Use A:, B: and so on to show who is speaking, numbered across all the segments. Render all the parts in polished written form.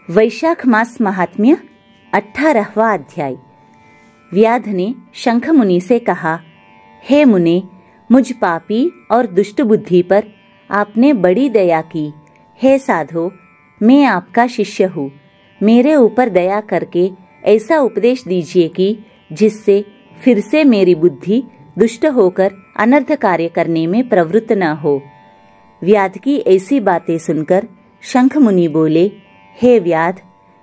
A: वैशाख मास महात्म्य 18वां अध्याय। व्याध ने शंख मुनि से कहा, हे मुने, मुझ पापी और दुष्ट बुद्धि पर आपने बड़ी दया की। हे साधो, मैं आपका शिष्य हूँ। मेरे ऊपर दया करके ऐसा उपदेश दीजिए कि जिससे फिर से मेरी बुद्धि दुष्ट होकर अनर्थ कार्य करने में प्रवृत्त न हो। व्याध की ऐसी बातें सुनकर शंख मुनि बोले, हे व्याध,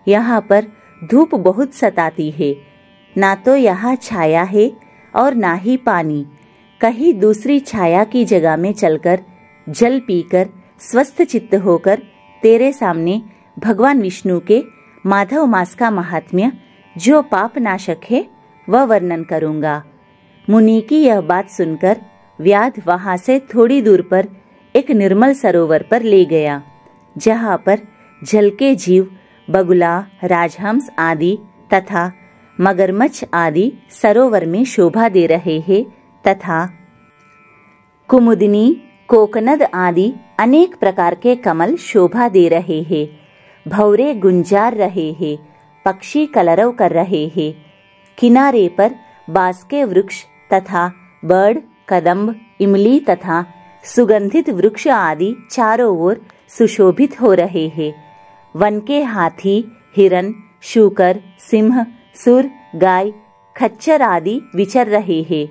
A: यहाँ पर धूप बहुत सताती है, ना तो यहाँ छाया है और ना ही पानी। कहीं दूसरी छाया की जगह में चलकर जल पीकर स्वस्थ चित्त होकर तेरे सामने भगवान विष्णु के माधव मास का महात्म्य जो पाप नाशक है वह वर्णन करूंगा। मुनि की यह बात सुनकर व्याध वहां से थोड़ी दूर पर एक निर्मल सरोवर पर ले गया, जहाँ पर जल के जीव बगुला, राजहंस आदि तथा मगरमच्छ आदि सरोवर में शोभा दे रहे हैं तथा कुमुदिनी, कोकनद आदि अनेक प्रकार के कमल शोभा दे रहे हैं। भौरे गुंजार रहे हैं, पक्षी कलरव कर रहे हैं। किनारे पर बांस के वृक्ष तथा बड़, कदम्ब, इमली तथा सुगंधित वृक्ष आदि चारों ओर सुशोभित हो रहे हैं। वन के हाथी, हिरन, शूकर, सिंह, सुर, गाय, खच्चर आदि विचर रहे हैं।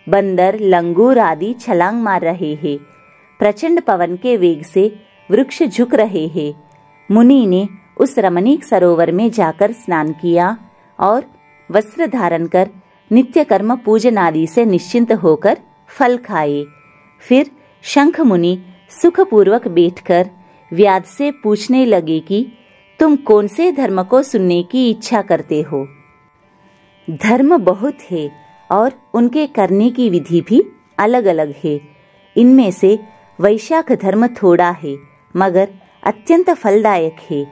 A: बंदर, लंगूर आदि छलांग मार रहे हैं। प्रचंड पवन के वेग से वृक्ष झुक रहे हैं। मुनि ने उस रमणीक सरोवर में जाकर स्नान किया और वस्त्र धारण कर नित्य कर्म पूजन आदि से निश्चिंत होकर फल खाए। फिर शंख मुनि सुखपूर्वक बैठकर व्याध से पूछने लगे कि तुम कौन से धर्म को सुनने की इच्छा करते हो। धर्म बहुत है और उनके करने की विधि भी अलग अलग है। इनमें से वैशाख धर्म थोड़ा है मगर अत्यंत फलदायक है।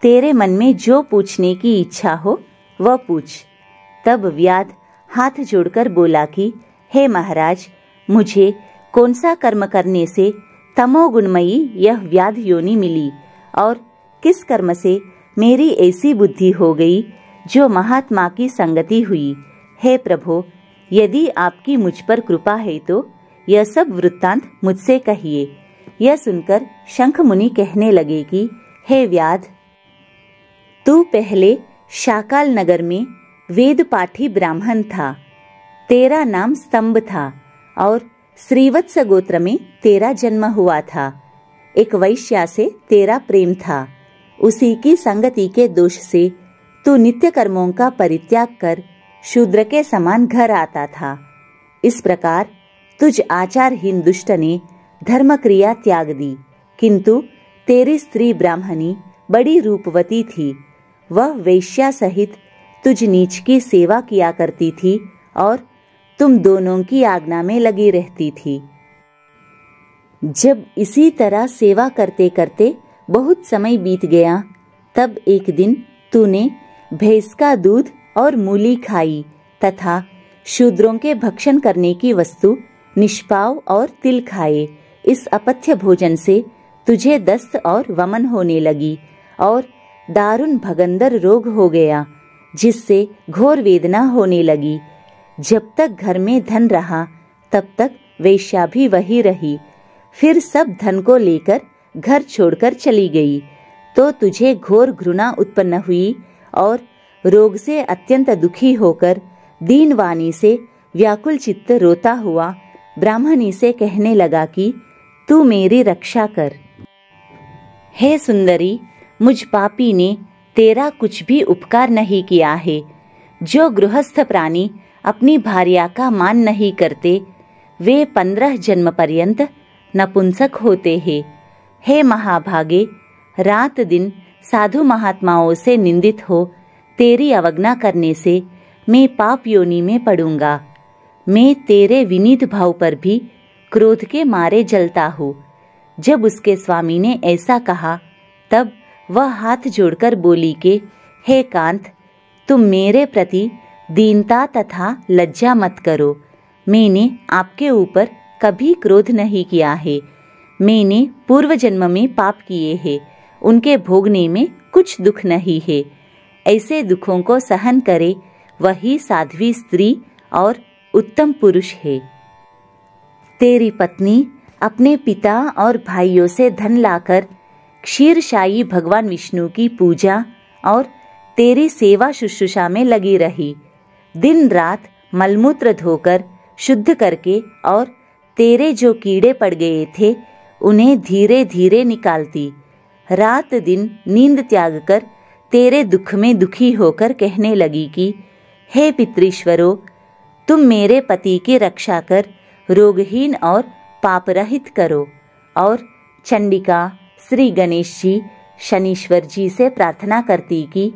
A: तेरे मन में जो पूछने की इच्छा हो वह पूछ। तब व्याध हाथ जोड़कर बोला कि हे महाराज, मुझे कौन सा कर्म करने से तमोगुणमयी यह व्याध योनि मिली और किस कर्म से मेरी ऐसी बुद्धि हो गई जो महात्मा की संगति हुई। हे प्रभु, यदि आपकी मुझ पर कृपा है तो यह सब वृत्तांत मुझसे कहिए। यह सुनकर शंख मुनि कहने लगे कि हे व्याध, तू पहले शाकाल नगर में वेद पाठी ब्राह्मण था। तेरा नाम स्तंभ था और श्रीवत्स गोत्र में तेरा जन्म हुआ था। एक वैश्या से तेरा प्रेम था। उसी की संगति के दोष से तू नित्य कर्मों का परित्याग कर शूद्र के समान घर आता था। इस प्रकार तुझ आचारहीन दुष्ट ने धर्म क्रिया त्याग दी, किंतु तेरी स्त्री ब्राह्मणी बड़ी रूपवती थी। वह वैश्या सहित तुझ नीच की सेवा किया करती थी और तुम दोनों की आज्ञा में लगी रहती थी। जब इसी तरह सेवा करते करते बहुत समय बीत गया, तब एक दिन तूने भैंस का दूध और मूली खाई तथा शूद्रों के भक्षण करने की वस्तु निष्पाव और तिल खाए। इस अपथ्य भोजन से तुझे दस्त और वमन होने लगी और दारुण भगंदर रोग हो गया, जिससे घोर वेदना होने लगी। जब तक घर में धन रहा तब तक वेश्या भी वही रही। फिर सब धन को लेकर घर छोड़कर चली गई तो तुझे घोर घृणा उत्पन्न हुई और रोग से अत्यंत दुखी होकर दीन वाणी से व्याकुल चित्त रोता हुआ ब्राह्मणी से कहने लगा कि तू मेरी रक्षा कर। हे सुंदरी, मुझ पापी ने तेरा कुछ भी उपकार नहीं किया है। जो गृहस्थ प्राणी अपनी भार्या का मान नहीं करते वे 15 जन्म पर्यंत नपुंसक होते हैं। हे महाभागे, रात दिन साधु महात्माओं से निंदित हो तेरी अवज्ञा करने से मैं पाप योनि में पड़ूंगा। मैं तेरे विनीत भाव पर भी क्रोध के मारे जलता हूँ। जब उसके स्वामी ने ऐसा कहा तब वह हाथ जोड़कर बोली कि हे कांत, तुम मेरे प्रति दीनता तथा लज्जा मत करो। मैंने आपके ऊपर कभी क्रोध नहीं किया है। मैंने पूर्व जन्म में पाप किए हैं, उनके भोगने में कुछ दुख नहीं है। ऐसे दुखों को सहन करे वही साध्वी स्त्री और उत्तम पुरुष है। तेरी पत्नी अपने पिता और भाइयों से धन लाकर क्षीरशायी भगवान विष्णु की पूजा और तेरी सेवा शुश्रूषा में लगी रही। दिन रात मलमूत्र धोकर शुद्ध करके और तेरे जो कीड़े पड़ गए थे उन्हें धीरे धीरे निकालती। रात दिन नींद त्याग कर तेरे दुख में दुखी होकर कहने लगी कि हे पितृश्वरों, तुम मेरे पति की रक्षा कर रोगहीन और पापरहित करो। और चंडिका श्री गणेश जी, शनीश्वर जी से प्रार्थना करती कि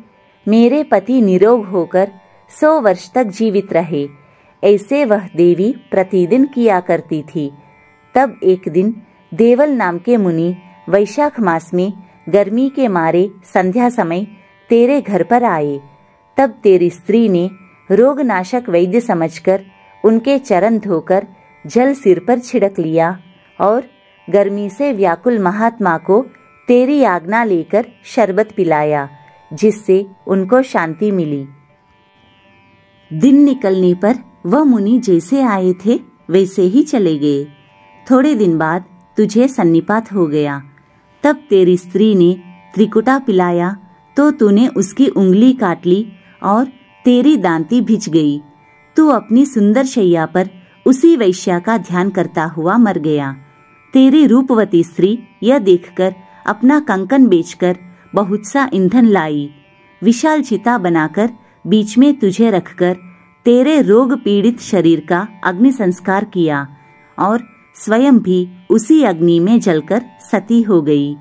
A: मेरे पति निरोग होकर 100 वर्ष तक जीवित रहे। ऐसे वह देवी प्रतिदिन किया करती थी। तब एक दिन देवल नाम के मुनि वैशाख मास में गर्मी के मारे संध्या समय तेरे घर पर आए। तब तेरी स्त्री ने रोगनाशक वैद्य समझकर उनके चरण धोकर जल सिर पर छिड़क लिया और गर्मी से व्याकुल महात्मा को तेरी आज्ञा लेकर शरबत पिलाया, जिससे उनको शांति मिली। दिन निकलने पर वह मुनि जैसे आए थे वैसे ही चले गए। थोड़े दिन बाद तुझे सन्निपात हो गया। तब तेरी स्त्री ने त्रिकुटा पिलाया तो तूने उसकी उंगली काट ली और तेरी दांती भिज गई। तू अपनी सुंदर शैया पर उसी वैश्या का ध्यान करता हुआ मर गया। तेरी रूपवती स्त्री यह देखकर अपना कंकन बेचकर बहुत सा ईंधन लाई। विशाल चिता बनाकर बीच में तुझे रखकर तेरे रोग पीड़ित शरीर का अग्नि संस्कार किया और स्वयं भी उसी अग्नि में जलकर सती हो गई।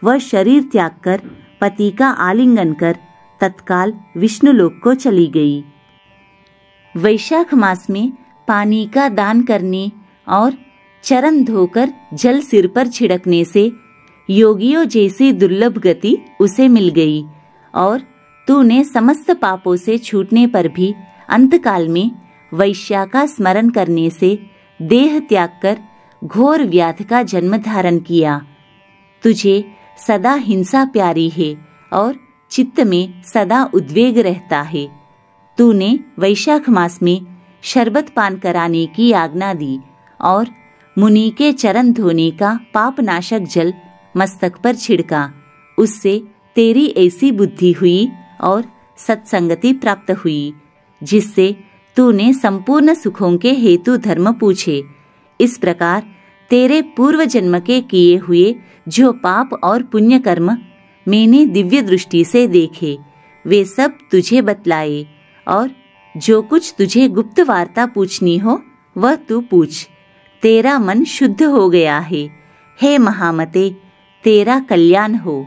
A: वह शरीर त्याग कर पति का आलिंगन कर तत्काल विष्णुलोक को चली गई। वैशाख मास में पानी का दान करने और चरण धोकर जल सिर पर छिड़कने से योगियों जैसी दुर्लभ गति उसे मिल गई और तूने समस्त पापों से छूटने पर भी अंतकाल में वैश्या का स्मरण करने से देह त्याग कर घोर व्याध का जन्म धारण किया। तुझे सदा हिंसा प्यारी है और चित्त में सदा उद्वेग रहता है। तूने वैशाख मास में शरबत पान कराने की आज्ञा दी और मुनि के चरण धोने का पापनाशक जल मस्तक पर छिड़का। उससे तेरी ऐसी बुद्धि हुई और सत्संगति प्राप्त हुई, जिससे तूने संपूर्ण सुखों के हेतु धर्म पूछे। इस प्रकार तेरे पूर्व जन्म के किए हुए जो पाप और पुण्य कर्म मैंने दिव्य दृष्टि से देखे, वे सब तुझे बतलाए और जो कुछ तुझे गुप्त वार्ता पूछनी हो वह तू पूछ। तेरा मन शुद्ध हो गया है। हे महामते, तेरा कल्याण हो।